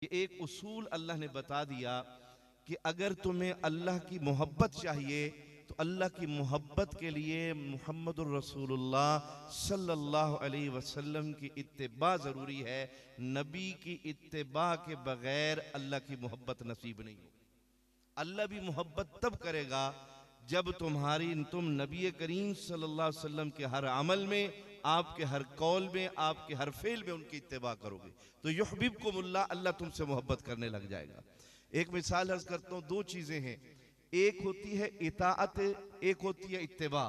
ये एक उसूल अल्लाह ने बता दिया कि अगर तुम्हें अल्लाह की मोहब्बत चाहिए तो अल्लाह की मोहब्बत के लिए मुहम्मदुर रसूलुल्लाह सल्लल्लाहु अलैहि वसल्लम की इत्तिबा ज़रूरी है। नबी की इत्तिबा के बगैर अल्लाह की मोहब्बत नसीब नहीं होगी। अल्लाह भी मोहब्बत तब करेगा जब तुम नबी करीम सल्लल्लाहु अलैहि वसल्लम के हर अमल में, आपके हर कौल में, आपके हर फेल में उनकी इत्तिबा करोगे तो युहब्बिबकुमुल्लाह, अल्लाह तुमसे मोहब्बत करने लग जाएगा। एक मिसाल अर्ज करता हूँ, दो चीजें हैं, एक होती है इताअत, एक होती है इत्तिबा।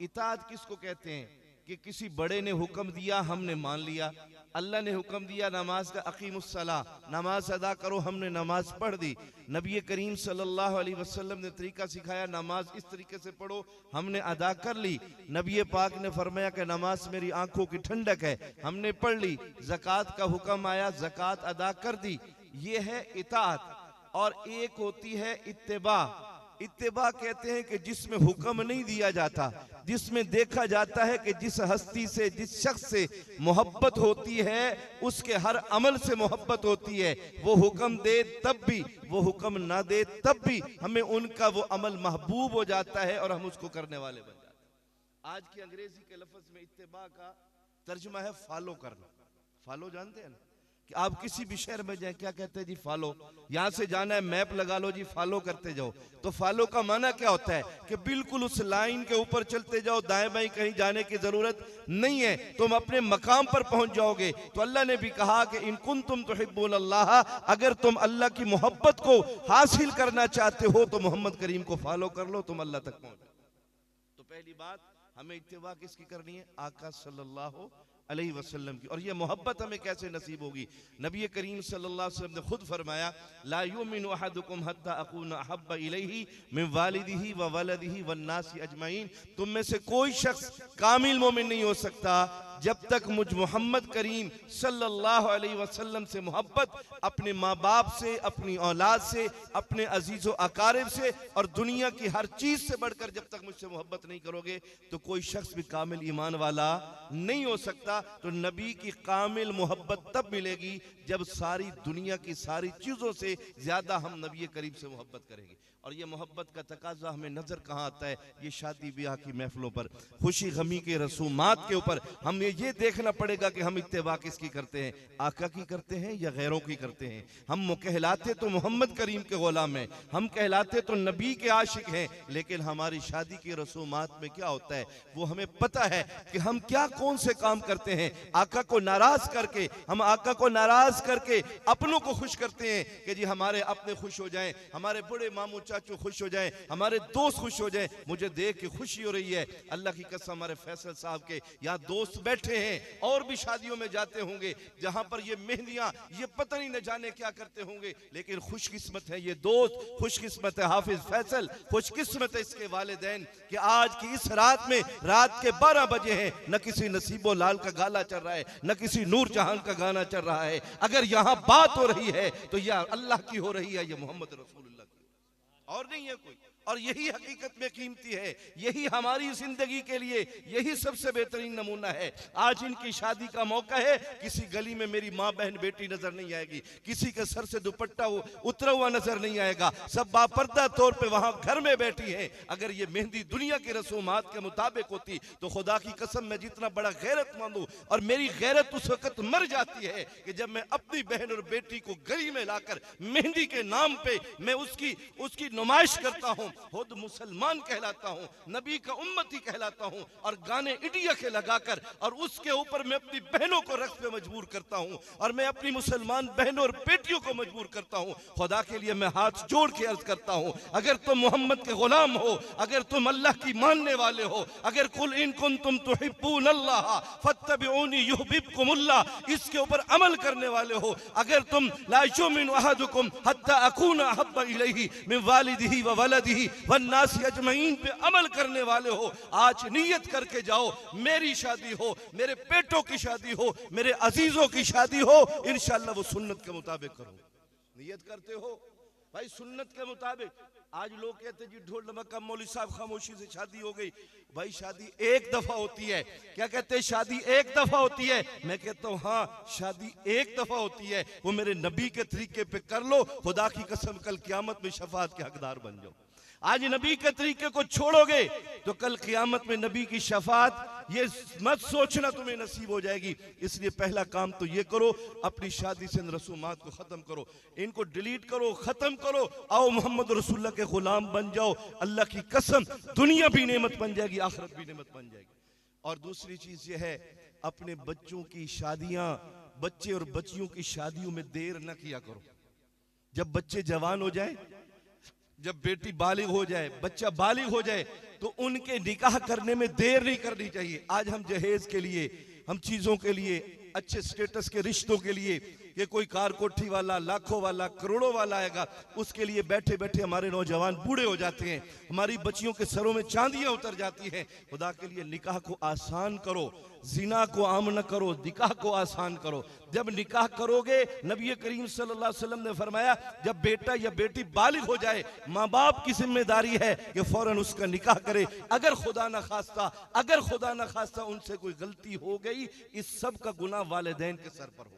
इताअत किसको कहते हैं कि किसी बड़े ने हुक्म दिया, हमने मान लिया। अल्लाह ने हुक्म दिया नमाज का, अकीमुस्सलाह, नमाज अदा करो, हमने नमाज पढ़ दी। नबी करीम सल्लल्लाहु अलैहि वसल्लम ने तरीका सिखाया, नमाज इस तरीके से पढ़ो, हमने अदा कर ली। नबी पाक ने फरमाया कि नमाज मेरी आंखों की ठंडक है, हमने पढ़ ली। ज़कात का हुक्म आया, ज़कात अदा कर दी। ये है इताअत। और एक होती है इत्तिबा। इत्तिबा कहते हैं कि जिसमें हुक्म नहीं दिया जाता, जिसमें देखा जाता है कि जिस हस्ती से, जिस शख्स से मोहब्बत होती है उसके हर अमल से मोहब्बत होती है। वो हुक्म दे तब भी, वो हुक्म ना दे तब भी हमें उनका वो अमल महबूब हो जाता है और हम उसको करने वाले बन जाते हैं। आज की अंग्रेजी के लफ्ज में इत्तिबा का तर्जुमा है फॉलो करना। फॉलो जानते हैं ना, कि आप किसी भी शहर में जाएं, क्या कहते हैं जी? फॉलो। यहां से जाना है, मैप लगा लो जी, फॉलो करते जाओ। तो फॉलो का माना क्या होता है कि बिल्कुल उस लाइन के ऊपर चलते जाओ, दाएं बाएं कहीं जाने की जरूरत नहीं है, तुम अपने मकाम पर पहुंच जाओगे। तो अल्लाह ने भी कहा कि इन कुंतुम तुहिब्बुनल्लाह, अगर तुम अल्लाह की मोहब्बत को हासिल करना चाहते हो तो मोहम्मद करीम को फॉलो कर लो, तुम अल्लाह तक पहुंच जाओ। तो पहली बात, हमें इत्तिबा किसकी करनी है? आका सल्लल्लाहु अलैहि वसल्लम की। और ये मोहब्बत हमें कैसे नसीब होगी? नबी करीम सल्लल्लाहु अलैहि वसल्लम ने खुद फरमाया, ला युमिनु अहदुकुम हत्ता अकूना अहब्बा इलैहि मिन वालिदिही व वलदिही वन्नासी अजमईन। तुम में से कोई शख्स कामिल मोमिन नहीं हो सकता जब तक मुझ मोहम्मद करीम सल्लल्लाहु अलैहि वसल्लम से मोहब्बत, अपने माँ बाप से, अपनी औलाद से, अपने अजीज़ो अकारिब से और दुनिया की हर चीज से बढ़कर जब तक मुझसे मोहब्बत नहीं करोगे तो कोई शख्स भी कामिल ईमान वाला नहीं हो सकता। तो नबी की कामिल मोहब्बत तब मिलेगी जब सारी दुनिया की सारी चीजों से ज्यादा हम नबी करीम से मोहब्बत करेंगे। और ये मोहब्बत का तकाजा हमें नजर कहाँ आता है? ये शादी ब्याह की महफिलों पर, खुशी गमी के रसूमात के ऊपर हमें ये देखना पड़ेगा कि हम इत्तिबा किसकी करते हैं, आका की करते हैं या गैरों की करते हैं। हम कहलाते तो मोहम्मद करीम के गुलाम हैं, हम कहलाते तो नबी के आशिक हैं, लेकिन हमारी शादी की रसूमात में क्या होता है वो हमें पता है कि हम क्या कौन से काम करते हैं। आका को नाराज करके, हम आका को नाराज करके अपनों को खुश करते हैं कि जी हमारे अपने खुश हो जाएं, हमारे बड़े मामू चाचू खुश हो जाएं, हमारे दोस्त खुश हो जाएं। मुझे देख के खुशी हो रही है, अल्लाह की कसम हमारे फैसल साहब के यहाँ दोस्त बैठे हैं और भी शादियों में जाते होंगे जहां पर ये मेहंदियां, ये पता नहीं न जाने क्या करते होंगे, लेकिन खुशकिस्मत है ये दोस्त, खुशकिस्मत है हाफिज फैसल, खुशकिस्मत है इसके वालिदैन कि आज की इस रात में, रात के 12 बजे हैं, न किसी नसीबो लाल का गाना चल रहा है, न किसी नूर जहान का गाना चल रहा है। अगर यहाँ बात हो रही है तो यह अल्लाह की हो रही है, ये मोहम्मद रसूलुल्लाह की और नहीं है कोई। और यही हकीकत में कीमती है, यही हमारी जिंदगी के लिए यही सबसे बेहतरीन नमूना है। आज इनकी शादी का मौका है, किसी गली में मेरी माँ बहन बेटी नजर नहीं आएगी, किसी के सर से दुपट्टा उतरा हुआ नजर नहीं आएगा, सब बापर्दा तौर पे वहां घर में बैठी हैं। अगर ये मेहंदी दुनिया की रसूमात के मुताबिक होती तो खुदा की कसम मैं जितना बड़ा गैरतमंद हूं, और मेरी गैरत उस वक्त मर जाती है कि जब मैं अपनी बहन और बेटी को गली में लाकर मेहंदी के नाम पे मैं उसकी नुमाइश करता हूं, खुद मुसलमान कहलाता हूं, नबी का उम्मती कहलाता हूं, और गाने इंडिया के लगाकर और उसके ऊपर मैं अपनी बहनों को रक्स पे मजबूर करता हूं और मैं अपनी मुसलमान बहनों और बेटियों को मजबूर करता हूं। खुदा के लिए मैं हाथ जोड़ के अर्ज करता हूं, अगर तुम मोहम्मद के गुलाम हो, अगर तुम अल्लाह की मानने वाले हो, अगर कुल इन कुंतुम तुहिब्बूनल्लाह फत्तबिऊनी युहब्बिबकुमुल्लाह, इसके ऊपर अमल करने वाले हो, अगर तुम ला युमिनु अहदुकुम हत्ता अकूना अहब्बा इलैहि मिन वालिदिही व वलदिही वन्नासी अजमईन पे अमल करने वाले हो, आज नियत करके जाओ, मेरी शादी हो, मेरे बेटों की शादी हो, मेरे अजीजों की शादी हो, इंशाअल्लाह वो सुन्नत के मुताबिक करो। नियत करते हो भाई सुन्नत के मुताबिक। आज लोग कहते जी ढोल नमक का मौलवी साहब खामोशी से शादी हो गई। भाई शादी एक दफा होती है। क्या कहते हैं? शादी एक दफा होती है। मैं कहता हूं हाँ, शादी एक दफा होती है, वो मेरे नबी के तरीके पे कर लो, खुदा की कसम कल क़यामत में शफाअत के हकदार बन जाओ। आज नबी के तरीके को छोड़ोगे तो कल क़यामत में नबी की शफाअत ये मत सोचना तुम्हें नसीब हो जाएगी। इसलिए पहला काम तो ये करो, अपनी शादी से इन रसूमात को खत्म करो, इनको डिलीट करो, खत्म करो। आओ मोहम्मद रसूलुल्लाह के गुलाम बन जाओ। अल्लाह की कसम दुनिया भी नेमत बन जाएगी, आखिरत भी नेमत बन जाएगी। और दूसरी चीज ये है, अपने बच्चों की शादियां, बच्चे और बच्चियों की शादियों में देर न किया करो। जब बच्चे जवान हो जाए, जब बेटी बालिग हो जाए, बच्चा बालिग हो जाए, तो उनके निकाह करने में देर नहीं करनी चाहिए। आज हम जहेज के लिए, हम चीजों के लिए, अच्छे स्टेटस के रिश्तों के लिए, कि कोई कार कोठी वाला, लाखों वाला, करोड़ों वाला आएगा, उसके लिए बैठे बैठे हमारे नौजवान बूढ़े हो जाते हैं, हमारी बच्चियों के सरों में चांदियां उतर जाती हैं। खुदा के लिए निकाह को आसान करो, जिना को आम न करो, निकाह को आसान करो। जब निकाह करोगे, नबी करीम सल्लल्लाहु अलैहि वसल्लम ने फरमाया, जब बेटा या बेटी बालिग हो जाए, माँ बाप की जिम्मेदारी है कि फौरन उसका निकाह करे। अगर खुदा न खास्ता उनसे कोई गलती हो गई, इस सब का गुनाह वालिदैन के सर पर हो।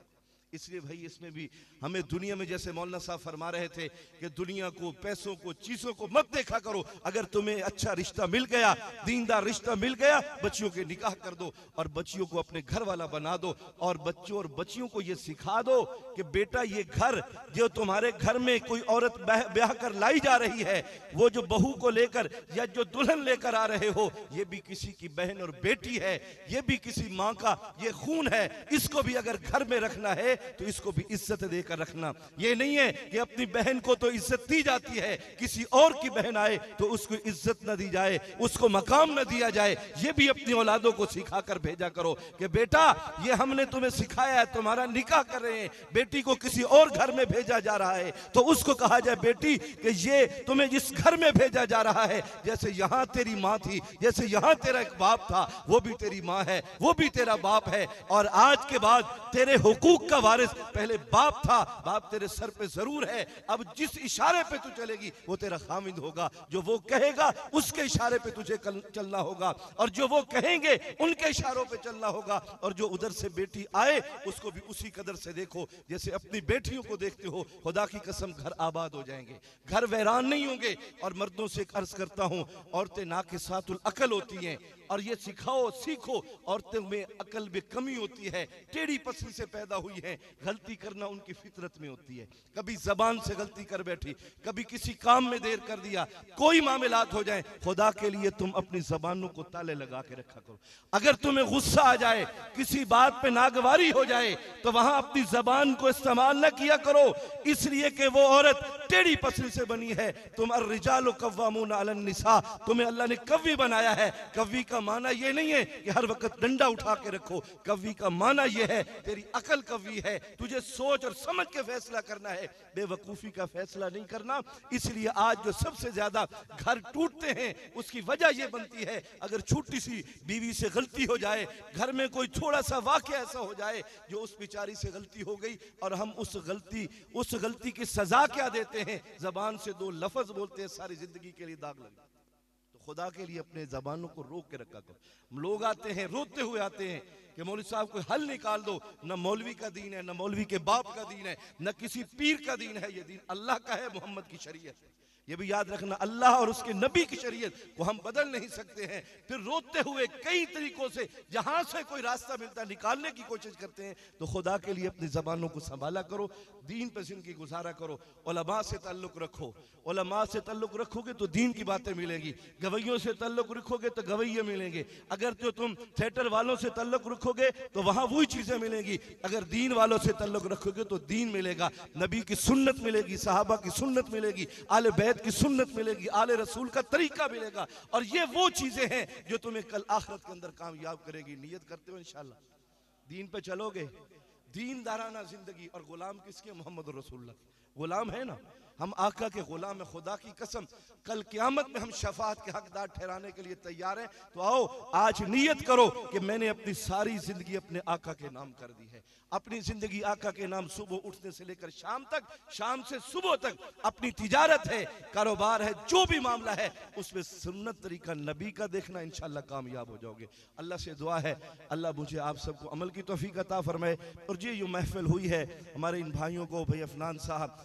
इसलिए भाई इसमें भी हमें दुनिया में, जैसे मौलाना साहब फरमा रहे थे कि दुनिया को, पैसों को, चीजों को मत देखा करो। अगर तुम्हें अच्छा रिश्ता मिल गया, दीनदार रिश्ता मिल गया, बच्चियों के निकाह कर दो और बच्चियों को अपने घर वाला बना दो। और बच्चों और बच्चियों को ये सिखा दो कि बेटा ये घर जो तुम्हारे घर में कोई औरत ब्याह कर लाई जा रही है, वो जो बहू को लेकर या जो दुल्हन लेकर आ रहे हो, ये भी किसी की बहन और बेटी है, ये भी किसी माँ का ये खून है। इसको भी अगर घर में रखना है तो इसको भी इज्जत देकर रखना। ये नहीं है कि अपनी बहन को तो इज्जत दी जाती है, किसी और की बहन आए तो उसको इज्जत न दी जाए, उसको मकाम न दिया जाए। ये भी अपनी औलादों को सिखाकर भेजा करो कि बेटा ये हमने तुम्हें सिखाया है, तुम्हारा निकाह कर रहे हैं, बेटी को किसी और घर में भेजा जा रहा है तो उसको कहा जाए बेटी कि ये तुम्हें जिस घर में भेजा जा रहा है, जैसे यहाँ तेरी माँ थी, जैसे यहाँ तेरा एक बाप था, वो भी तेरी माँ है, वो भी तेरा बाप है। और आज के बाद तेरे हुकूक का वारिस पहले बाप था, बाप तेरे सर पे जरूर है। अब जिस इशारे पे तू चलेगी वो तेरा खामिद होगा, जो वो कहेगा उसके इशारे पे तुझे चलना होगा, और जो वो कहेंगे उनके इशारों पे चलना होगा। और जो उधर से बेटी आए उसको भी उसी कदर से देखो जैसे अपनी बेटियों को देखते हो। खुदा की कसम घर आबाद हो जाएंगे, घर वैरान नहीं होंगे। और मर्दों से एक अर्ज करता हूं, औरतें नाकिसातुल अकल होती हैं, और ये सिखाओ, सीखो, औरतें में अकल में कमी होती है, टेढ़ी पसली से पैदा हुई है, गलती करना उनकी फितरत में होती है। कभी जबान से गलती कर बैठी, कभी किसी काम में देर कर दिया, कोई मामलात हो जाए, खुदा के लिए तुम अपनी जबानों को ताले लगा के रखा करो। अगर तुम्हें गुस्सा आ जाए, किसी बात पे नागवारी हो जाए, तो वहां अपनी जबान को इस्तेमाल न किया करो, इसलिए कि वो औरत टेढ़ी पसली से बनी है। तुम अर्रिजालु कव्वामूना अलन निसा, तुम्हें अल्लाह ने कव्वी बनाया है। कव्वी का माना ये नहीं है कि हर वक्त डंडा उठा के रखो, कव्वी का माना ये है तेरी अकल कव्वी है, तुझे सोच और समझ के फैसला करना है, बेवकूफी का फैसला नहीं करना। इसलिए आज जो सबसे ज्यादा घर टूटते हैं उसकी वजह यह बनती है, अगर छोटी सी बीवी से गलती हो जाए, घर में कोई थोड़ा सा वाकया ऐसा हो जाए जो उस बेचारी से गलती हो गई, और हम उस गलती की सजा क्या देते हैं, जबान से दो लफ्ज बोलते हैं, सारी जिंदगी के लिए दाग लगा। तो खुदा के लिए अपने जबानों को रोक के रखा करो। लोग आते हैं रोते हुए आते हैं कि मौलवी साहब कोई हल निकाल दो। न मौलवी का दीन है, न मौलवी के बाप का दीन है, न किसी पीर का दीन है, ये दीन अल्लाह का है, मोहम्मद की शरीयत है। ये भी याद रखना, अल्लाह और उसके नबी की शरीयत को हम बदल नहीं सकते हैं। फिर रोते हुए कई तरीकों से जहां से कोई रास्ता मिलता निकालने की कोशिश करते हैं। तो खुदा के लिए अपनी जबानों को संभाला करो, दीन पर जिंदगी गुजारा करो, उलमा से ताल्लुक रखो। उलमा से ताल्लुक रखोगे तो दीन की बातें मिलेगी, गवैयों से ताल्लुक रखोगे तो गवैये मिलेंगे। अगर तो तुम थिएटर वालों से ताल्लुक रखोगे तो वहां वही चीजें मिलेंगी। अगर दीन वालों से ताल्लुक रखोगे तो दीन मिलेगा, नबी की सुन्नत मिलेगी, सहाबा की सुन्नत मिलेगी, आले बैत की सुन्नत मिलेगी, आले रसूल का तरीका मिलेगा। और ये वो चीजें हैं जो तुम्हें कल आखिरत के अंदर कामयाब करेगी। नियत करते हो इंशाल्लाह दीन पे चलोगे, दीनदाराना जिंदगी। और गुलाम किसके? मोहम्मद रसूलुल्लाह के गुलाम है ना, हम आका के गुलाम है। खुदा की कसम कल क़यामत में हम शफाअत के हकदार ठहराने के लिए तैयार हैं। तो आओ आज नियत करो कि मैंने अपनी सारी जिंदगी अपने आका के नाम कर दी है। अपनी जिंदगी आका के नाम, सुबह उठने से लेकर शाम तक, शाम से सुबह तक अपनी तिजारत है, कारोबार है, जो भी मामला है उसमें सुन्नत तरीका नबी का देखना, इंशाअल्लाह कामयाब हो जाओगे। अल्लाह से दुआ है अल्लाह मुझे आप सबको अमल की तौफीक अता फरमाए। और ये जो महफिल हुई है हमारे इन भाइयों को, भाई अफनान साहब